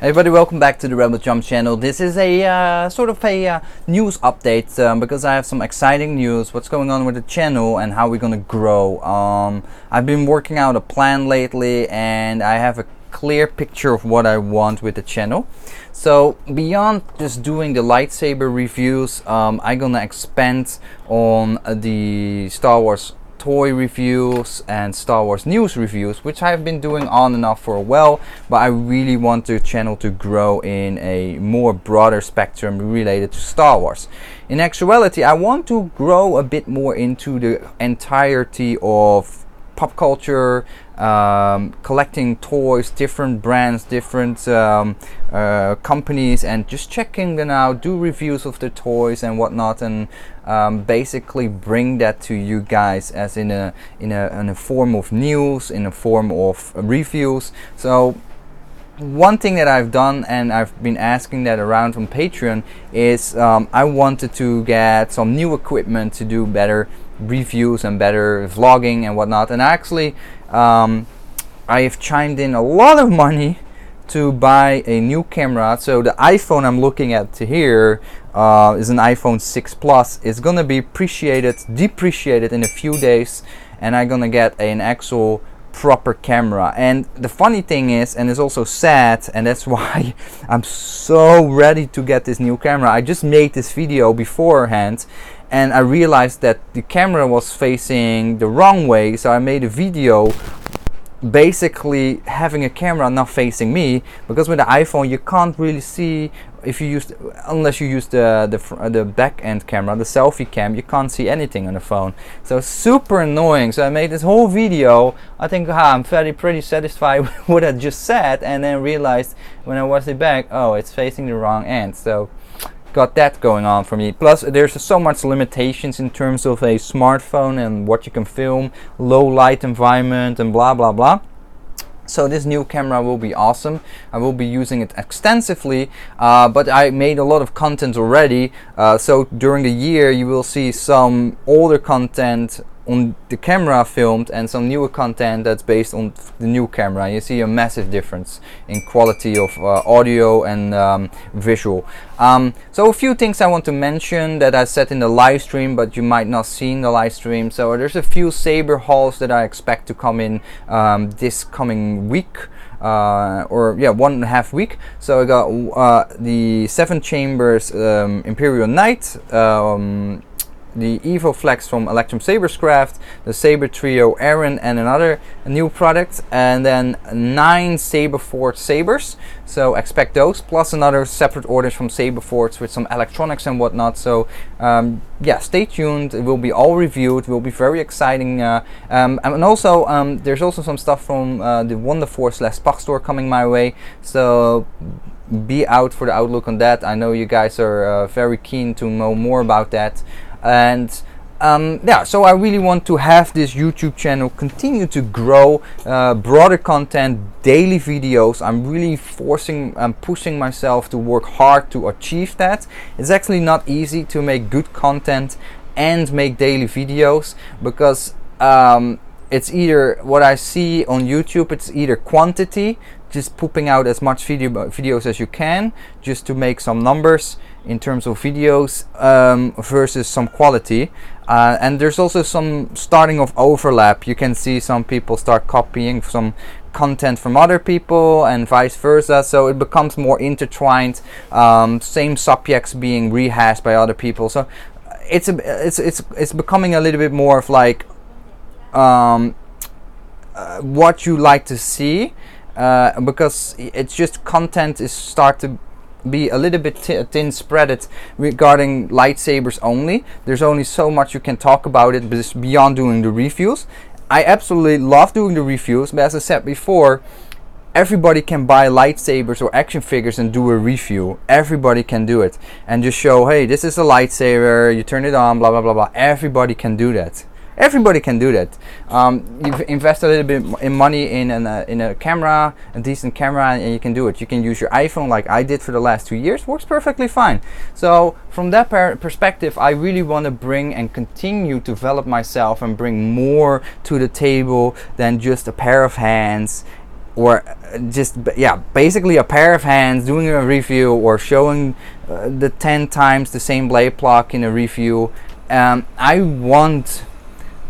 Everybody, welcome back to the Rebelchumps channel. This is a sort of a news update because I have some exciting news, what's going on with the channel and how we're gonna grow. I've been working out a plan lately and I have a clear picture of what I want with the channel. So beyond just doing the lightsaber reviews, I'm gonna expand on the Star Wars toy reviews and Star Wars news reviews, which I've been doing on and off for a while, but I really want the channel to grow in a more broader spectrum related to Star Wars. In actuality, I want to grow a bit more into the entirety of pop culture, collecting toys, different brands, different companies, and just checking them out, do reviews of the toys and whatnot, and basically bring that to you guys as in a form of news, in a form of reviews. So one thing that I've done, and I've been asking that around on Patreon, is I wanted to get some new equipment to do better reviews and better vlogging and whatnot. And actually I have chimed in a lot of money to buy a new camera. So the iPhone I'm looking at here is an iPhone 6 Plus. It's gonna be depreciated in a few days, and I'm gonna get an actual proper camera. And the funny thing is, and it's also sad, and that's why I'm so ready to get this new camera. I just made this video beforehand and I realized that the camera was facing the wrong way, so I made a video basically having a camera not facing me, because with the iPhone you can't really see, if you use, unless you use the back end camera, the selfie cam, you can't see anything on the phone. So it's super annoying. So I made this whole video. I think I'm pretty satisfied with what I just said, and then realized when I watched it back, oh, it's facing the wrong end. So got that going on for me. Plus there's so much limitations in terms of a smartphone and what you can film, low light environment and blah blah blah. So this new camera will be awesome. I will be using it extensively, but I made a lot of content already, so during the year you will see some older content on the camera filmed and some newer content that's based on the new camera. You see a massive difference in quality of audio and visual. So a few things I want to mention that I said in the live stream, but you might not see in the live stream. So there's a few saber hauls that I expect to come in this coming week, or yeah, 1.5 week. So I got the 7 Chambers Imperial Knight, the Evo Flex from Rebelchumps Craft, the Saber Trio Aaron, and another new product, and then 9 Saberforge sabers. So expect those, plus another separate orders from Saberforge with some electronics and whatnot. So yeah, stay tuned. It will be all reviewed. It will be very exciting. And also there's also some stuff from the Wonderforce/Spach store coming my way. So be out for the outlook on that. I know you guys are very keen to know more about that. And yeah, so I really want to have this YouTube channel continue to grow, broader content, daily videos. I'm really pushing myself to work hard to achieve that. It's actually not easy to make good content and make daily videos, because it's either, what I see on YouTube, it's either quantity, just pooping out as much videos as you can just to make some numbers in terms of videos, versus some quality, and there's also some starting of overlap. You can see some people start copying some content from other people and vice versa, so it becomes more intertwined, same subjects being rehashed by other people. So it's becoming a little bit more of like what you like to see, because it's just content is start to be a little bit thin spreaded regarding lightsabers only. There's only so much you can talk about it beyond doing the reviews. I absolutely love doing the reviews, but as I said before, everybody can buy lightsabers or action figures and do a review. Everybody can do it and just show, hey, this is a lightsaber, you turn it on, blah blah blah blah. Everybody can do that. Everybody can do that. You've invested a little bit in money in a camera, a decent camera, and you can do it. You can use your iPhone like I did for the last 2 years. Works perfectly fine. So from that perspective, I really want to bring and continue to develop myself and bring more to the table than just a pair of hands or yeah, basically a pair of hands doing a review, or showing the 10 times the same blade block in a review. I want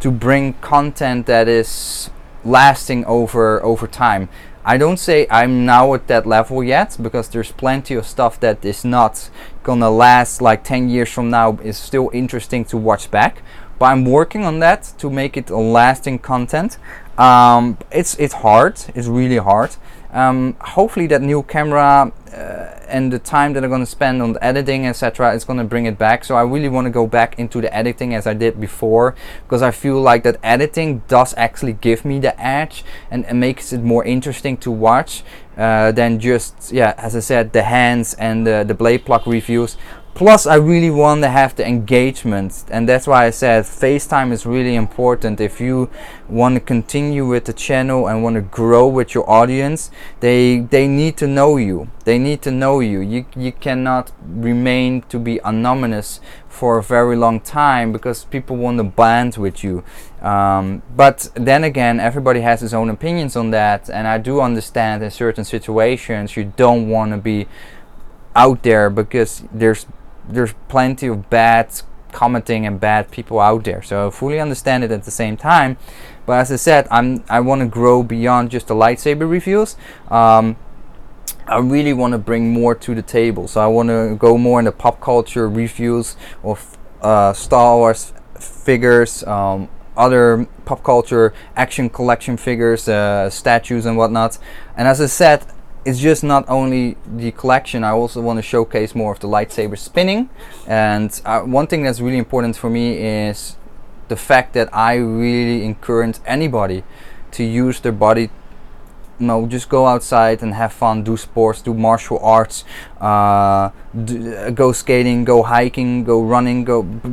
to bring content that is lasting over time. I don't say I'm now at that level yet, because there's plenty of stuff that is not gonna last like 10 years from now, is still interesting to watch back, but I'm working on that to make it a lasting content. It's hard, it's really hard. Hopefully that new camera and the time that I'm going to spend on the editing, etc., is going to bring it back. So I really want to go back into the editing as I did before, because I feel like that editing does actually give me the edge, and makes it more interesting to watch than just, yeah, as I said, the hands and the blade plug reviews. Plus, I really want to have the engagement, and that's why I said FaceTime is really important. If you want to continue with the channel and want to grow with your audience, they need to know you. They need to know you. You cannot remain to be anonymous for a very long time, because people want to band with you. But then again, everybody has his own opinions on that, and I do understand in certain situations you don't want to be out there, because there's plenty of bad commenting and bad people out there. So I fully understand it at the same time. But as I said, I want to grow beyond just the lightsaber reviews. I really want to bring more to the table. So I want to go more into pop culture reviews of Star Wars figures, other pop culture action collection figures, statues and whatnot. And as I said, it's just not only the collection, I also want to showcase more of the lightsaber spinning. And one thing that's really important for me is the fact that I really encourage anybody to use their body. Just go outside and have fun, do sports, do martial arts, go skating, go hiking, go running,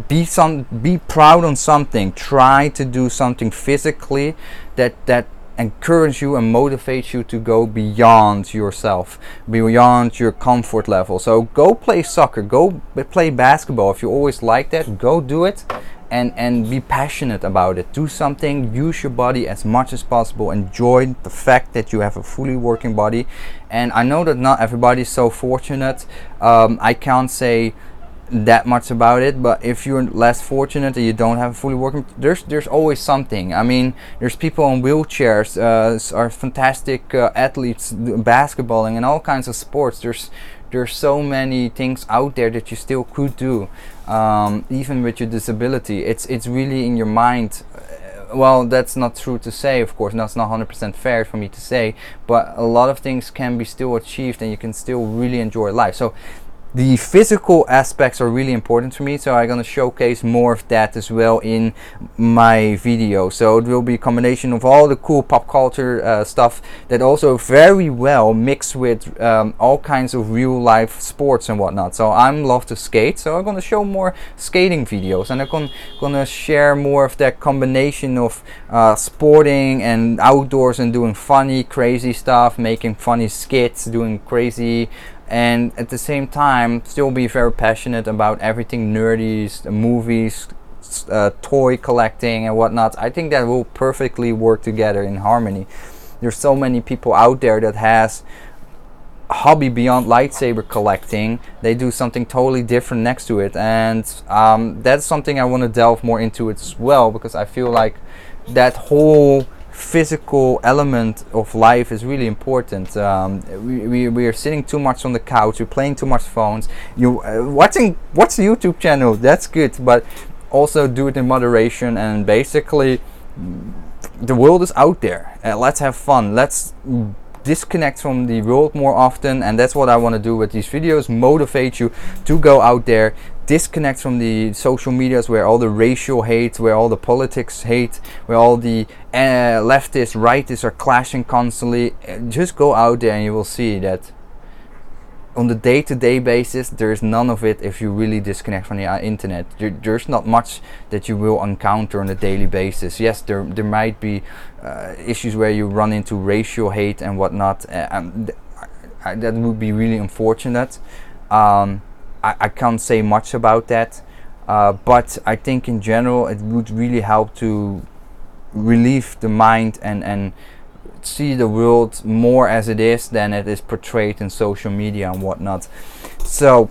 be proud on something. Try to do something physically that encourage you and motivate you to go beyond yourself, beyond your comfort level. So go play soccer, go play basketball. If you always like that, go do it, and be passionate about it. Do something, use your body as much as possible, enjoy the fact that you have a fully working body. And I know that not everybody is so fortunate. I can't say that much about it, but if you're less fortunate and you don't have a fully working, there's always something. I mean, there's people on wheelchairs, are fantastic athletes, basketballing and all kinds of sports. There's so many things out there that you still could do, even with your disability. It's really in your mind. Well, that's not true to say, of course. That's not 100% fair for me to say, but a lot of things can be still achieved, and you can still really enjoy life. So the physical aspects are really important to me, so I'm gonna showcase more of that as well in my video. So it will be a combination of all the cool pop culture stuff that also very well mixed with all kinds of real life sports and whatnot. So I love to skate, so I'm gonna show more skating videos, and I'm gonna share more of that combination of sporting and outdoors, and doing funny, crazy stuff, making funny skits, doing crazy, and at the same time still be very passionate about everything nerdy, movies, toy collecting and whatnot. I think that will perfectly work together in harmony. There's so many people out there that has a hobby beyond lightsaber collecting. They do something totally different next to it, and that's something I want to delve more into it as well, because I feel like that whole physical element of life is really important. We are sitting too much on the couch, we're playing too much phones. You watch the YouTube channel, that's good, but also do it in moderation. And basically the world is out there, let's have fun, let's disconnect from the world more often. And that's what I want to do with these videos, motivate you to go out there, disconnect from the social medias where all the racial hate, where all the politics hate, where all the leftists, rightists are clashing constantly. Just go out there and you will see that on the day-to-day basis there's none of it. If you really disconnect from the internet, there's not much that you will encounter on a daily basis. Yes, there might be issues where you run into racial hate and whatnot, that would be really unfortunate. I can't say much about that, but I think in general it would really help to relieve the mind and see the world more as it is than it is portrayed in social media and whatnot. So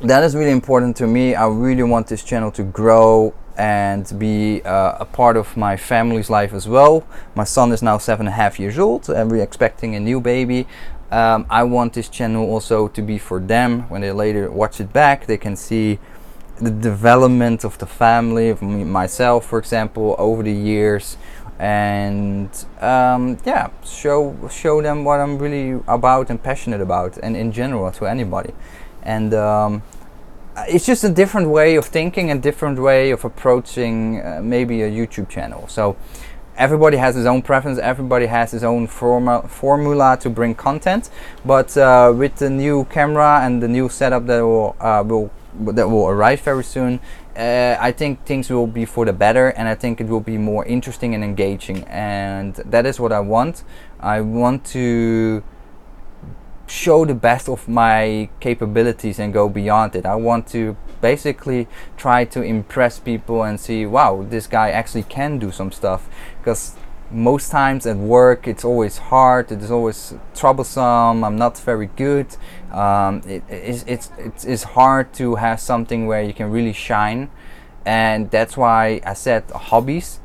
that is really important to me. I really want this channel to grow and be a part of my family's life as well. My son is now 7.5 years old and we're expecting a new baby. I want this channel also to be for them. When they later watch it back, they can see the development of the family, of myself for example, over the years, and yeah, show them what I'm really about and passionate about, and in general to anybody. And it's just a different way of thinking, a different way of approaching maybe a YouTube channel. So everybody has his own preference, everybody has his own formula to bring content, but with the new camera and the new setup that will arrive very soon, I think things will be for the better, and I think it will be more interesting and engaging, and that is what I want. I want to show the best of my capabilities and go beyond it. I want to basically try to impress people and see, wow, this guy actually can do some stuff. Because most times at work it's always hard, it is always troublesome, I'm not very good. It's hard to have something where you can really shine, and that's why I said hobbies,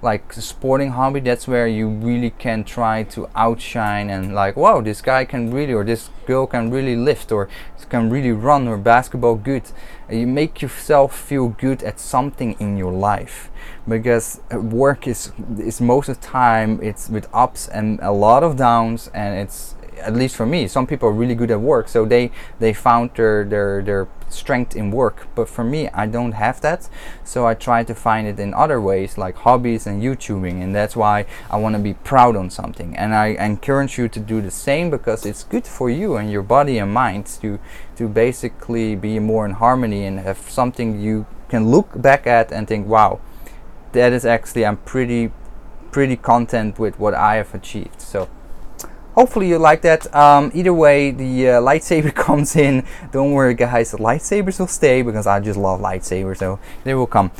like sporting hobby, that's where you really can try to outshine and like, wow, this guy can really, or this girl can really lift, or can really run, or basketball good. You make yourself feel good at something in your life, because work is most of the time it's with ups and a lot of downs, and it's, at least for me, some people are really good at work, so they found their strength in work, but for me, I don't have that, so I try to find it in other ways, like hobbies and YouTubing, and that's why I want to be proud on something, and I encourage you to do the same, because it's good for you and your body and mind to basically be more in harmony and have something you can look back at and think, wow, that is actually, I'm pretty content with what I have achieved. So hopefully you like that. Either way, the lightsaber comes in. Don't worry guys, the lightsabers will stay, because I just love lightsabers, so they will come.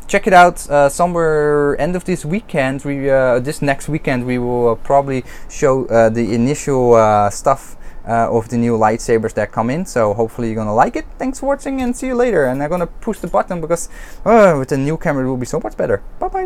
Check it out somewhere end of this weekend. This next weekend we will probably show the initial stuff of the new lightsabers that come in, so hopefully you're gonna like it. Thanks for watching and see you later. And I'm gonna push the button, because with the new camera it will be so much better. Bye bye.